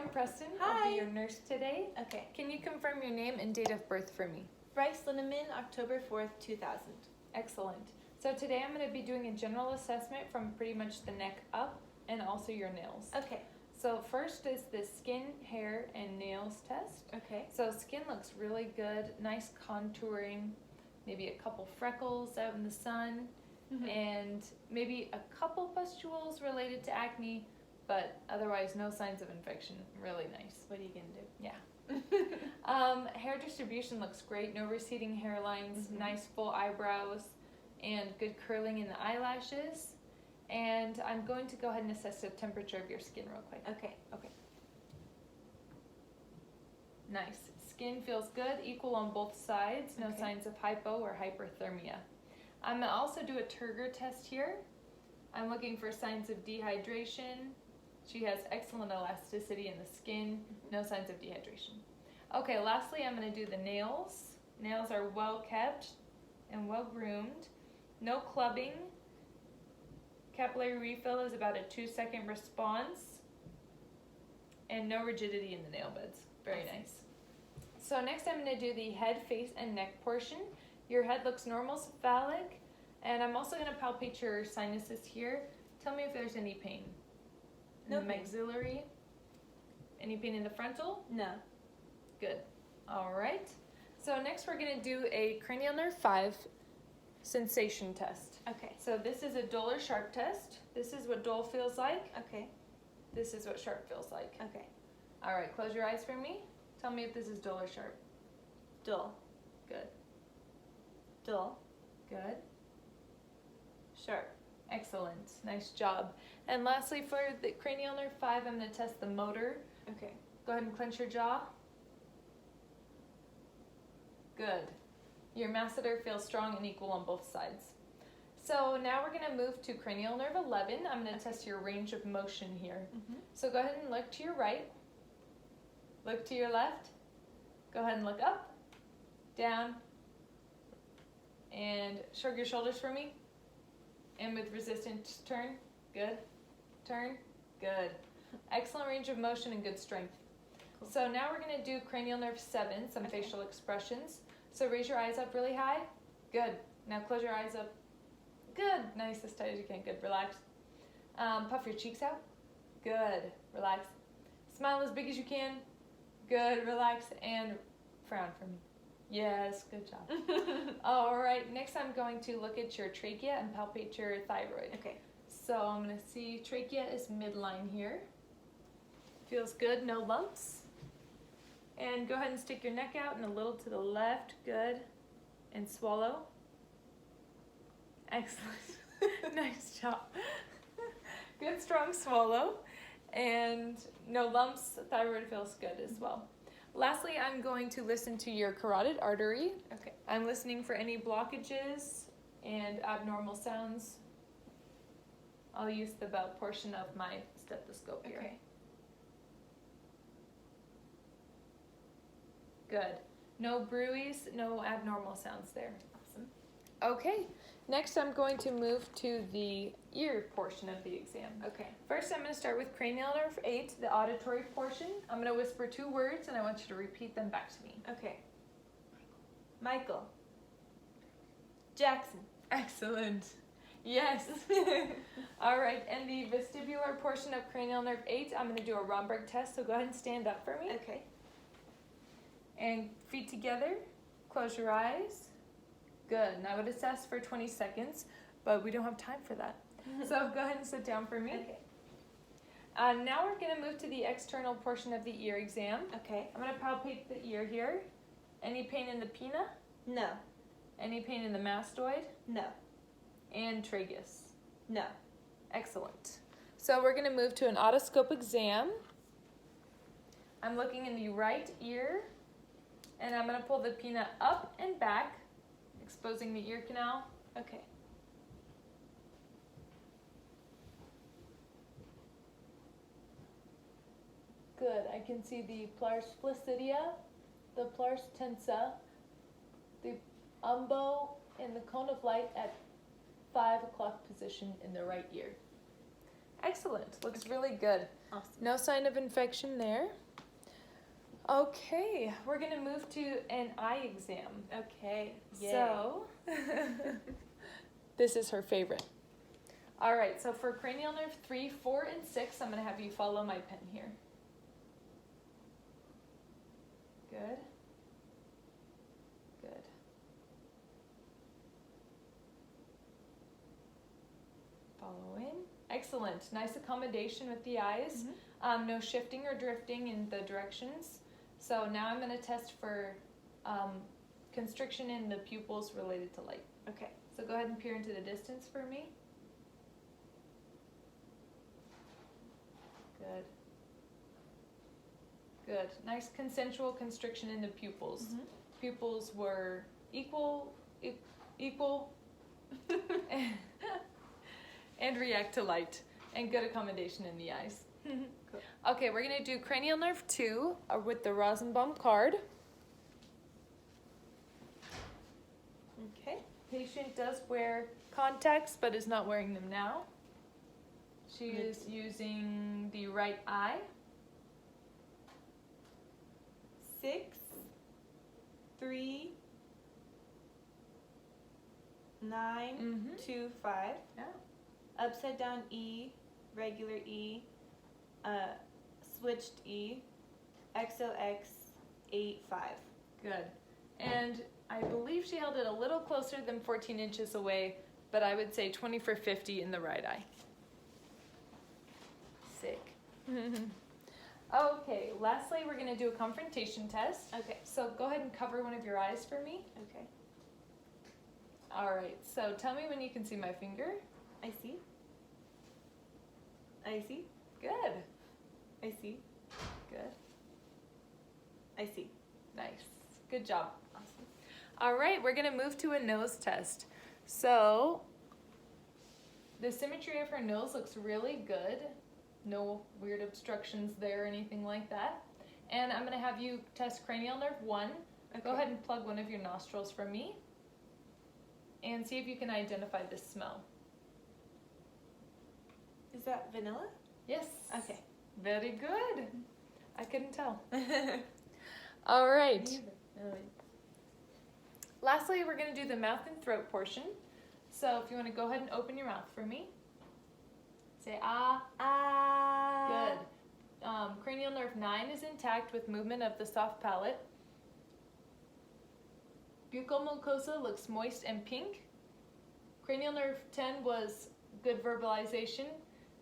I'm Preston. Hi. I'll be your nurse today. Okay. Can you confirm your name and date of birth for me? Bryce Linneman, October 4th, 2000. Excellent. So today I'm going to be doing a general assessment from pretty much the neck up and also your nails. Okay. So first is the skin, hair, and nails test. Okay. So skin looks really good, nice contouring, maybe a couple freckles out in the sun, and maybe a couple pustules related to acne, but otherwise no signs of infection. Really nice. What are you going to do? Yeah. Hair distribution looks great. No receding hairlines, nice full eyebrows, and good curling in the eyelashes. And I'm going to go ahead and assess the temperature of your skin real quick. Okay. Nice. Skin feels good, equal on both sides. No Okay. signs of hypo or hyperthermia. I'm going to also do a Turgor test here. I'm looking for signs of dehydration. She has excellent elasticity in the skin. No signs of dehydration. Okay, lastly, I'm going to do the nails. Nails are well kept and well groomed. No clubbing. Capillary refill is about a 2-second response. And no rigidity in the nail beds. Very nice. So next I'm going to do the head, face, and neck portion. Your head looks normal cephalic. And I'm also going to palpate your sinuses here. Tell me if there's any pain. No In the pain. maxillary. Any pain in the frontal? No. Good. All right. So next we're going to do a cranial nerve 5 sensation test. Okay. So this is a dull or sharp test. This is what dull feels like. Okay. This is what sharp feels like. Okay. All right, close your eyes for me. Tell me if this is dull or sharp. Dull. Good. Dull. Good. Sharp. Excellent. Nice job. And lastly, for the cranial nerve 5, I'm going to test the motor. Okay. Go ahead and clench your jaw. Good. Your masseter feels strong and equal on both sides. So now we're going to move to cranial nerve 11. I'm going to test your range of motion here. So go ahead and look to your right. Look to your left. Go ahead and look up, down, and shrug your shoulders for me. And with resistance, turn. Good. Turn. Good. Excellent range of motion and good strength. Cool. So now we're going to do cranial nerve 7, some Okay. facial expressions. So raise your eyes up really high. Good. Now close your eyes up. Good. Nice, as tight as you can. Good. Relax. Puff your cheeks out. Good. Relax. Smile as big as you can. Good. Relax. And frown for me. Yes. Good job. All right. Next, I'm going to look at your trachea and palpate your thyroid. Okay. So I'm going to see trachea is midline here. Feels good. No lumps. And go ahead and stick your neck out and a little to the left. Good. And swallow. Excellent. Nice job. Good, strong swallow. And no lumps. Thyroid feels good as well. Lastly, I'm going to listen to your carotid artery. Okay. I'm listening for any blockages and abnormal sounds. I'll use the belt portion of my stethoscope here. Okay. Good. No bruise, no abnormal sounds there. Awesome. Okay, next I'm going to move to the ear portion of the exam. Okay. First I'm going to start with cranial nerve 8, the auditory portion. I'm going to whisper 2 words and I want you to repeat them back to me. Okay. Michael. Jackson. Excellent. Yes. All right, and the vestibular portion of cranial nerve 8, I'm going to do a Romberg test, so go ahead and stand up for me. Okay. And feet together, close your eyes. Good. Now I would assess for 20 seconds, but we don't have time for that. So go ahead and sit down for me. Okay. Now we're going to move to the external portion of the ear exam. Okay. I'm going to palpate the ear here. Any pain in the pinna? No. Any pain in the mastoid? No. And tragus? No. Excellent. So we're going to move to an otoscope exam. I'm looking in the right ear, and I'm going to pull the pinna up and back, exposing the ear canal. Okay. Good. I can see the pars flacidia, the pars tensa, the umbo, and the cone of light at 5 o'clock position in the right ear. Excellent. Looks really good. Awesome. No sign of infection there. Okay, we're gonna move to an eye exam. Okay. Yay. So, this is her favorite. All right, so for cranial nerve 3, 4, and 6, I'm gonna have you follow my pen here. Good. Good. Following. Excellent. Nice accommodation with the eyes. No shifting or drifting in the directions. So now I'm going to test for constriction in the pupils related to light. Okay. So go ahead and peer into the distance for me. Good. Good. Nice consensual constriction in the pupils. Pupils were equal, and react to light, and good accommodation in the eyes. Cool. Okay, we're gonna do cranial nerve 2 with the Rosenbaum card. Okay. Patient does wear contacts, but is not wearing them now. She is using the right eye. 6, 3, 9, 2, 5. Yeah. Upside down E, regular E, switched E, XOX, 8, 5. Good. And I believe she held it a little closer than 14 inches away, but I would say 20 for 50 in the right eye. Sick. Okay, lastly, we're going to do a confrontation test. Okay. So go ahead and cover one of your eyes for me. Okay. All right, so tell me when you can see my finger. I see. I see. Good. I see. Good. I see. Nice. Good job. Awesome. All right, we're going to move to a nose test. So the symmetry of her nose looks really good. No weird obstructions there or anything like that. And I'm going to have you test cranial nerve 1. Okay. Go ahead and plug one of your nostrils for me. And see if you can identify the smell. Is that vanilla? Yes. Okay. Very good. I couldn't tell. All right. Lastly, we're going to do the mouth and throat portion. So if you want to go ahead and open your mouth for me. Say ah. Ah. Good. Cranial nerve 9 is intact with movement of the soft palate. Buccal mucosa looks moist and pink. Cranial nerve 10 was good verbalization.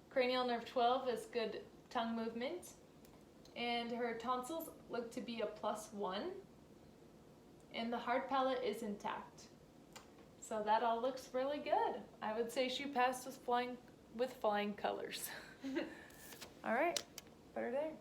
Cranial nerve 12 is good tongue movement. And her tonsils look to be a +1. And the hard palate is intact. So that all looks really good. I would say she passed with flying colors. All right, put her there.